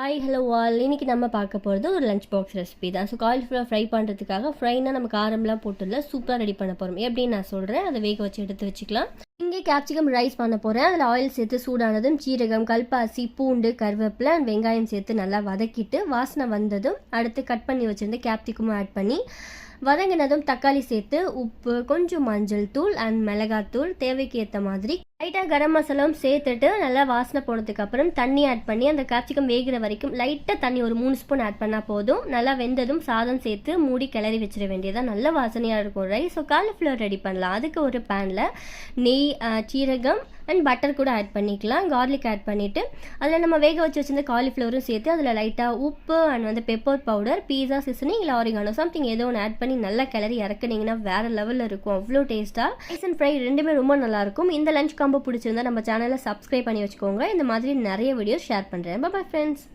Hi hello all. இன்றைக்கி நம்ம பார்க்க போகிறது ஒரு லஞ்ச் பாக்ஸ் ரெசிபி தான். ஸோ காலிஃப்ளவர் ஃப்ரை பண்ணுறதுக்காக ஃப்ரைனா நம்ம காரம்லாம் போட்டுல சூப்பராக ரெடி பண்ண போகிறோம். எப்படின்னு நான் சொல்கிறேன், அதை வேக வச்சு எடுத்து வச்சுக்கலாம். இங்கே கேப்சிகம் ரைஸ் பண்ண போகிறேன். அதில் ஆயில் சேர்த்து சூடானதும் சீரகம், கல்பாசி, பூண்டு, கருவேப்பிலை அண்ட் வெங்காயம் சேர்த்து நல்லா வதக்கிட்டு வாசனை வந்ததும் அடுத்து கட் பண்ணி வச்சுருந்து கேப்சிகமும் ஆட் பண்ணி வதங்கினதும் தக்காளி சேர்த்து உப்பு, கொஞ்சம் மஞ்சள் தூள் அண்ட் மிளகாத்தூள் தேவைக்கு ஏற்ற மாதிரி லைட்டாக கரம் மசாலாவும் சேர்த்துட்டு நல்லா வாசனை போனதுக்கு அப்புறம் தண்ணி ஆட் பண்ணி அந்த கேப்சிகம் வேகிற வரைக்கும் லைட்டாக தண்ணி ஒரு 3 ஸ்பூன் ஆட் பண்ணால் போதும். நல்லா வெந்ததும் சாதம் சேர்த்து மூடி கிளறி வச்சிட வேண்டியதான். நல்ல வாசனையாக இருக்கும் ரைஸ். ஸோ காலிஃப்ளவர் ரெடி பண்ணலாம். அதுக்கு ஒரு பேனில் நெய், சீரகம் அண்ட் பட்டர் கூட ஆட் பண்ணிக்கலாம். கார்லிக் ஆட் பண்ணிவிட்டு அதில் நம்ம வேக வச்சு வச்சிருந்த காலிஃப்ளவரும் சேர்த்து அதில் லைட்டாக உப்பு and pepper powder, pizza seasoning இல்லை ஆரிகானோ சம்திங் ஏதோ ஒன்று ஆட் பண்ணி நல்லா கிளறி இறக்குனீங்கன்னா வேறு லெவலில் இருக்கும். அவ்வளோ டேஸ்ட்டாக. ரைஸ் அண்ட் ஃப்ரை ரெண்டுமே ரொம்ப நல்லாயிருக்கும். இந்த லஞ்ச் காம்போ பிடிச்சிருந்தா நம்ம சேனலை சப்ஸ்கிரைப் பண்ணி வச்சுக்கோங்க. இந்த மாதிரி நிறைய வீடியோஸ் ஷேர் பண்ணுறேன். Bye friends.